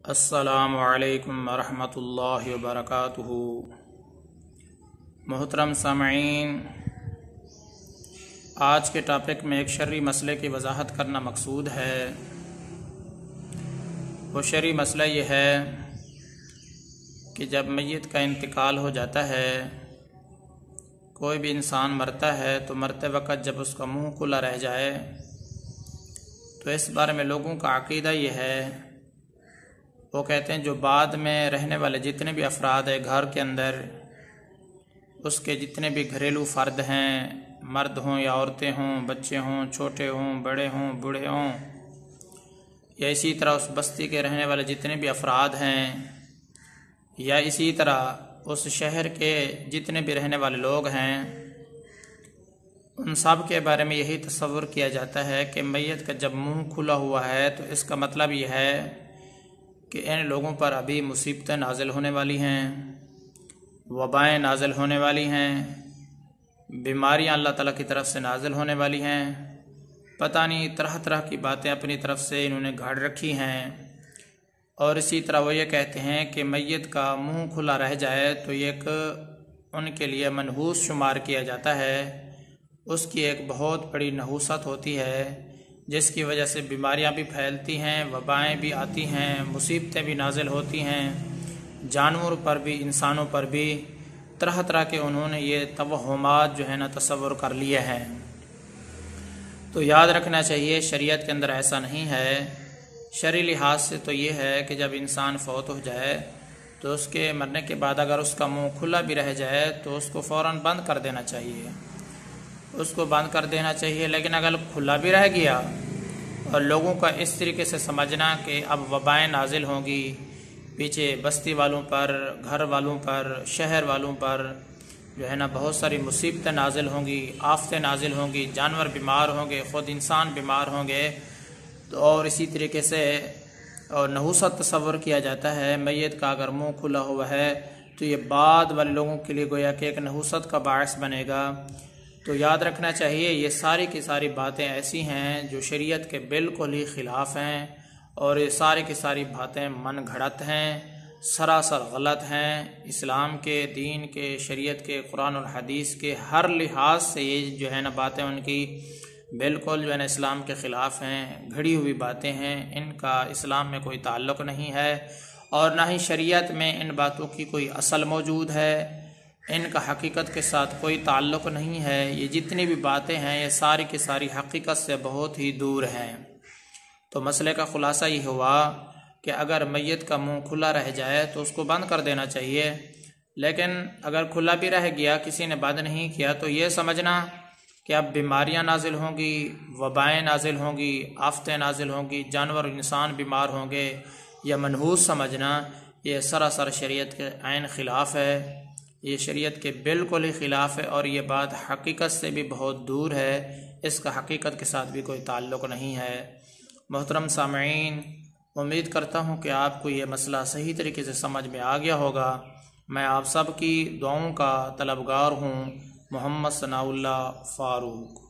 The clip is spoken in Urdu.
السلام علیکم ورحمۃ اللہ وبرکاتہ۔ محترم سامعین، آج کے ٹاپک میں ایک شرعی مسئلے کی وضاحت کرنا مقصود ہے۔ وہ شرعی مسئلہ یہ ہے کہ جب میت کا انتقال ہو جاتا ہے، کوئی بھی انسان مرتا ہے تو مرتے وقت جب اس کا منہ کھلا رہ جائے تو اس بارے میں لوگوں کا عقیدہ یہ ہے، وہ کہتے ہیں جو بعد میں رہنے والے جتنے بھی افراد ہیں گھر کے اندر، اس کے جتنے بھی گھریلو فرد ہیں، مرد ہوں یا عورتیں ہوں، بچے ہوں، چھوٹے ہوں، بڑے ہوں، بوڑھے ہوں، یا اسی طرح اس بستی کے رہنے والے جتنے بھی افراد ہیں، یا اسی طرح اس شہر کے جتنے بھی رہنے والے لوگ ہیں، ان سب کے بارے میں یہی تصور کیا جاتا ہے کہ میت کا جب منہ کھلا ہوا ہے تو اس کا مطلب یہ ہے کہ ان لوگوں پر ابھی مصیبتیں نازل ہونے والی ہیں، وبائیں نازل ہونے والی ہیں، بیماریاں اللہ تعالیٰ کی طرف سے نازل ہونے والی ہیں، پتہ نہیں طرح طرح کی باتیں اپنی طرف سے انہوں نے گھڑ رکھی ہیں۔ اور اسی طرح وہ یہ کہتے ہیں کہ میت کا منہ کھلا رہ جائے تو یہ ایک ان کے لیے منحوس شمار کیا جاتا ہے، اس کی ایک بہت بڑی نحوست ہوتی ہے جس کی وجہ سے بیماریاں بھی پھیلتی ہیں، وبائیں بھی آتی ہیں، مصیبتیں بھی نازل ہوتی ہیں، جانوروں پر بھی انسانوں پر بھی طرح طرح کے انہوں نے یہ توہمات جو ہے نا تصور کر لیے ہیں۔ تو یاد رکھنا چاہیے شریعت کے اندر ایسا نہیں ہے۔ شرعی لحاظ سے تو یہ ہے کہ جب انسان فوت ہو جائے تو اس کے مرنے کے بعد اگر اس کا منہ کھلا بھی رہ جائے تو اس کو فوراً بند کر دینا چاہیے، اس کو بند کر دینا چاہیے۔ لیکن اگر کھلا بھی رہ گیا اور لوگوں کا اس طریقے سے سمجھنا کہ اب وبائیں نازل ہوں گی پیچھے بستی والوں پر، گھر والوں پر، شہر والوں پر جو ہے نا بہت ساری مصیبتیں نازل ہوں گی، آفتیں نازل ہوں گی، جانور بیمار ہوں گے، خود انسان بیمار ہوں گے، تو اور اسی طریقے سے اور نحوست تصور کیا جاتا ہے میت کا اگر منہ کھلا ہوا ہے تو یہ بعد والے لوگوں کے لیے گویا کہ ایک نحوست کا باعث بنے گا۔ تو یاد رکھنا چاہیے یہ ساری کی ساری باتیں ایسی ہیں جو شریعت کے بالکل ہی خلاف ہیں، اور یہ ساری کی ساری باتیں من گھڑت ہیں، سراسر غلط ہیں، اسلام کے، دین کے، شریعت کے، قرآن اور حدیث کے ہر لحاظ سے یہ جو ہے نا باتیں ان کی بالکل جو ہے نا اسلام کے خلاف ہیں، گھڑی ہوئی باتیں ہیں، ان کا اسلام میں کوئی تعلق نہیں ہے، اور نہ ہی شریعت میں ان باتوں کی کوئی اصل موجود ہے، ان کا حقیقت کے ساتھ کوئی تعلق نہیں ہے۔ یہ جتنی بھی باتیں ہیں یہ ساری کی ساری حقیقت سے بہت ہی دور ہیں۔ تو مسئلے کا خلاصہ یہ ہوا کہ اگر میت کا منہ کھلا رہ جائے تو اس کو بند کر دینا چاہیے، لیکن اگر کھلا بھی رہ گیا، کسی نے بند نہیں کیا، تو یہ سمجھنا کہ اب بیماریاں نازل ہوں گی، وبائیں نازل ہوں گی، آفتیں نازل ہوں گی، جانور انسان بیمار ہوں گے، یا منحوس سمجھنا، یہ سراسر شریعت کے عین خلاف ہے، یہ شریعت کے بالکل ہی خلاف ہے، اور یہ بات حقیقت سے بھی بہت دور ہے، اس کا حقیقت کے ساتھ بھی کوئی تعلق نہیں ہے۔ محترم سامعین، امید کرتا ہوں کہ آپ کو یہ مسئلہ صحیح طریقے سے سمجھ میں آ گیا ہوگا۔ میں آپ سب کی دعاؤں کا طلبگار ہوں۔ محمد ثناء اللہ فاروق۔